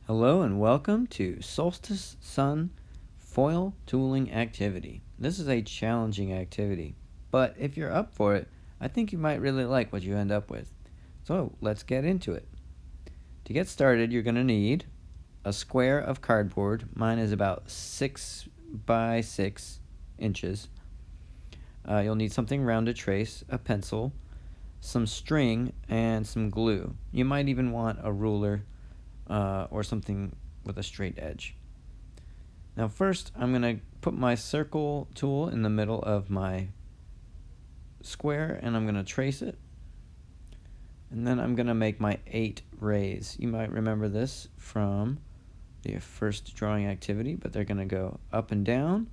Hello and welcome to Solstice Sun Foil Tooling Activity. This is a challenging activity, but if you're up for it, I think you might really like what you end up with. So let's get into it. To get started, you're going to need a square of cardboard. Mine is about 6 by 6 inches. You'll need something round to trace, a pencil, some string, and some glue. You might even want a ruler or something with a straight edge. Now first, I'm going to put my circle tool in the middle of my square, and I'm going to trace it. And then I'm going to make my 8 rays. You might remember this from the first drawing activity, but they're going to go up and down,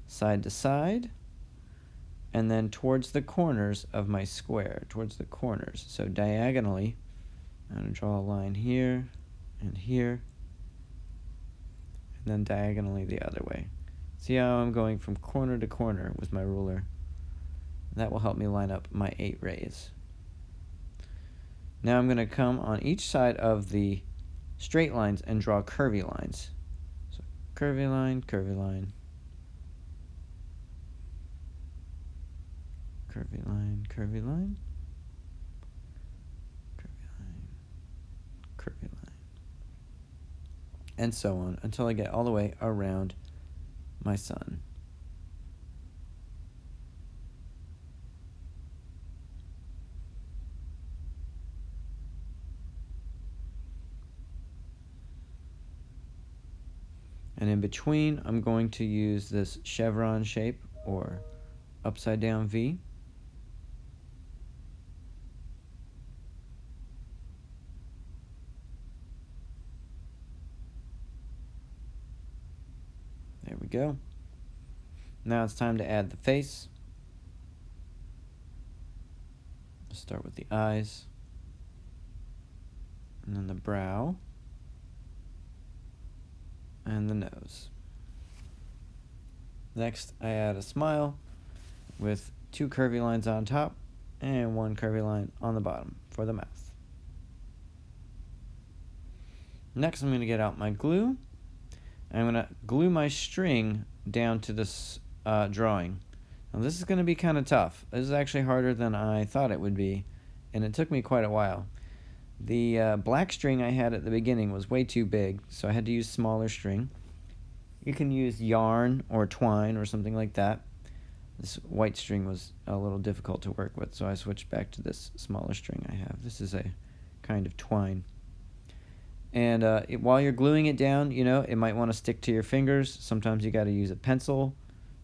side to side, and then towards the corners of my square, towards the corners. So diagonally, I'm going to draw a line here and here, and then diagonally the other way. See how I'm going from corner to corner with my ruler? That will help me line up my 8 rays. Now I'm going to come on each side of the straight lines and draw curvy lines. So curvy line, curvy line, curvy line, curvy line, curvy line, curvy line, and so on until I get all the way around my sun. And in between, I'm going to use this chevron shape or upside down V. There we go. Now it's time to add the face. Let's start with the eyes, and then the brow, and the nose. Next, I add a smile with 2 curvy lines on top and 1 curvy line on the bottom for the mouth. Next, I'm going to get out my glue. I'm going to glue my string down to this drawing. Now this is going to be kind of tough. This is actually harder than I thought it would be, and it took me quite a while. The black string I had at the beginning was way too big, so I had to use smaller string. You can use yarn or twine or something like that. This white string was a little difficult to work with, so I switched back to this smaller string I have. This is a kind of twine. And while you're gluing it down, it might want to stick to your fingers. Sometimes you got to use a pencil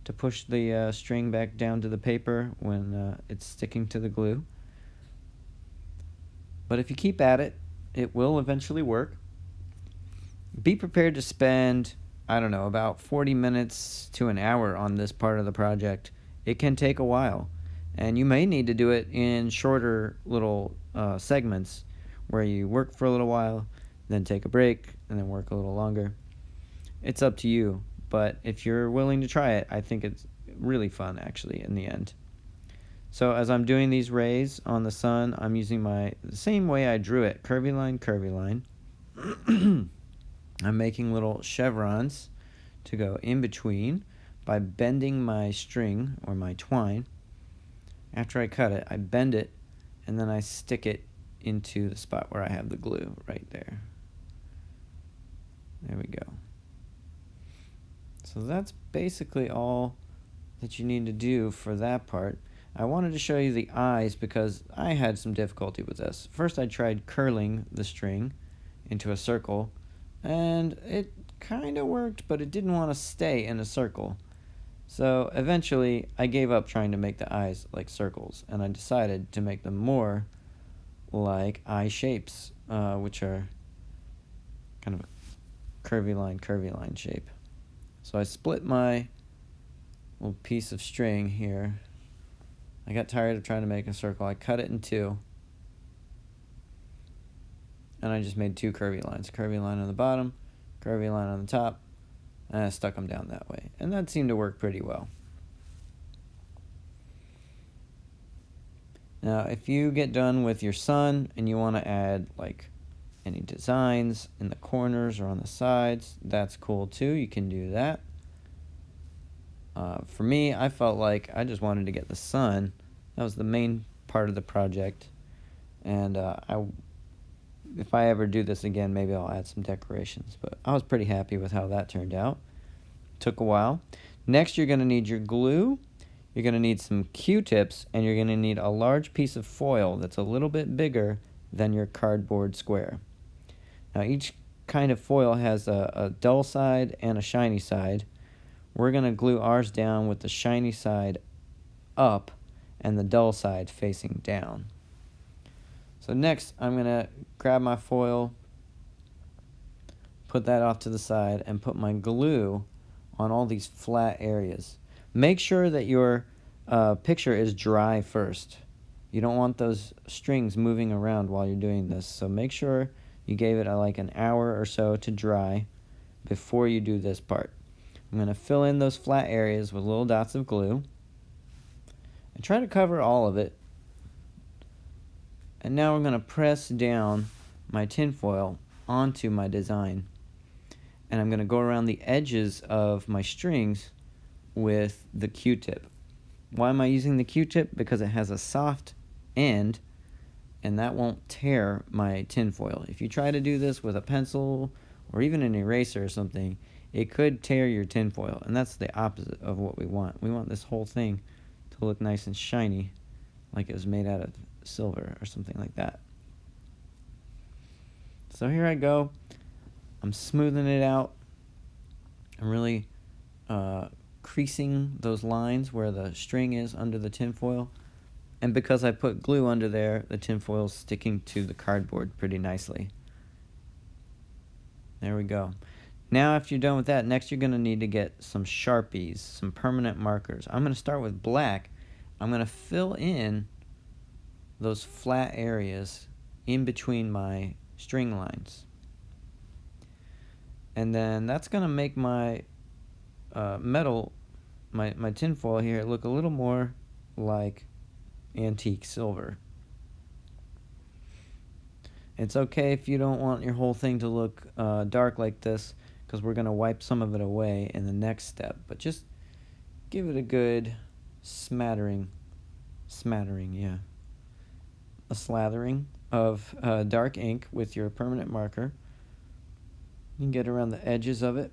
to push the string back down to the paper when it's sticking to the glue. But if you keep at it, it will eventually work. Be prepared to spend, about 40 minutes to an hour on this part of the project. It can take a while, and you may need to do it in shorter little segments where you work for a little while, then take a break, and then work a little longer. It's up to you, but if you're willing to try it, I think it's really fun, actually, in the end. So as I'm doing these rays on the sun, I'm using the same way I drew it, curvy line, curvy line. I'm making little chevrons to go in between by bending my string or my twine. After I cut it, I bend it, and then I stick it into the spot where I have the glue right there. There we go. So that's basically all that you need to do for that part. I wanted to show you the eyes because I had some difficulty with this. First I tried curling the string into a circle, and it kind of worked, but it didn't want to stay in a circle. So eventually I gave up trying to make the eyes like circles, and I decided to make them more like eye shapes, which are kind of a curvy line shape. So I split my little piece of string here. I got tired of trying to make a circle. I cut it in 2, and I just made 2 curvy lines. Curvy line on the bottom, curvy line on the top, and I stuck them down that way. And that seemed to work pretty well. Now, if you get done with your sun and you want to add like any designs in the corners or on the sides. That's cool too. You can do that. For me, I felt like I just wanted to get the sun. That was the main part of the project. And if I ever do this again, maybe I'll add some decorations. But I was pretty happy with how that turned out. Took a while. Next, you're going to need your glue. You're going to need some Q-tips, and you're going to need a large piece of foil that's a little bit bigger than your cardboard square. Now, each kind of foil has a dull side and a shiny side. We're going to glue ours down with the shiny side up and the dull side facing down. So next, I'm going to grab my foil, put that off to the side, and put my glue on all these flat areas. Make sure that your picture is dry first. You don't want those strings moving around while you're doing this. So make sure you gave it like an hour or so to dry before you do this part. I'm going to fill in those flat areas with little dots of glue and try to cover all of it. And now I'm going to press down my tinfoil onto my design. And I'm going to go around the edges of my strings with the Q-tip. Why am I using the Q-tip? Because it has a soft end and that won't tear my tinfoil. If you try to do this with a pencil or even an eraser or something, it could tear your tinfoil, and that's the opposite of what we want. We want this whole thing to look nice and shiny, like it was made out of silver or something like that. So here I go. I'm smoothing it out. I'm really creasing those lines where the string is under the tinfoil. And because I put glue under there, the tinfoil's sticking to the cardboard pretty nicely. There we go. Now after you're done with that, next you're going to need to get some Sharpies, some permanent markers. I'm going to start with black. I'm going to fill in those flat areas in between my string lines. And then that's going to make my metal, my tinfoil here, look a little more like antique silver. It's okay if you don't want your whole thing to look dark like this, because we're going to wipe some of it away in the next step. But just give it a good smattering, a slathering of dark ink with your permanent marker. You can get around the edges of it.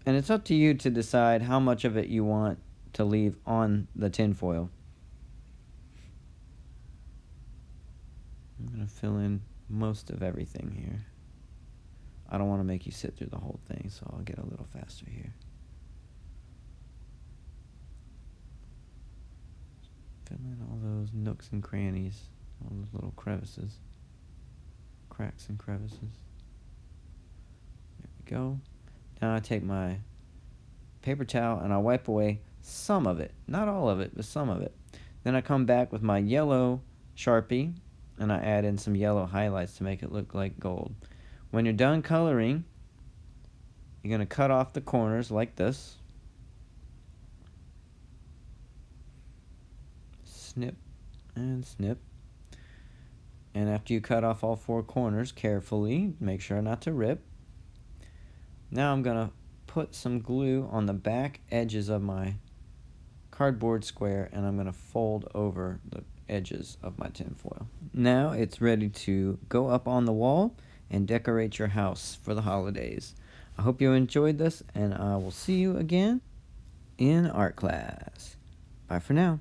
And it's up to you to decide how much of it you want to leave on the tinfoil. I'm going to fill in most of everything here. I don't want to make you sit through the whole thing, so I'll get a little faster here. Fill in all those nooks and crannies, all those little crevices, cracks and crevices. There we go. Now I take my paper towel and I wipe away some of it. Not all of it, but some of it. Then I come back with my yellow Sharpie and I add in some yellow highlights to make it look like gold. When you're done coloring, you're going to cut off the corners like this. Snip and snip. And after you cut off all four corners carefully, make sure not to rip. Now I'm going to put some glue on the back edges of my cardboard square, and I'm going to fold over the edges of my tinfoil. Now it's ready to go up on the wall and decorate your house for the holidays. I hope you enjoyed this, and I will see you again in art class. Bye for now.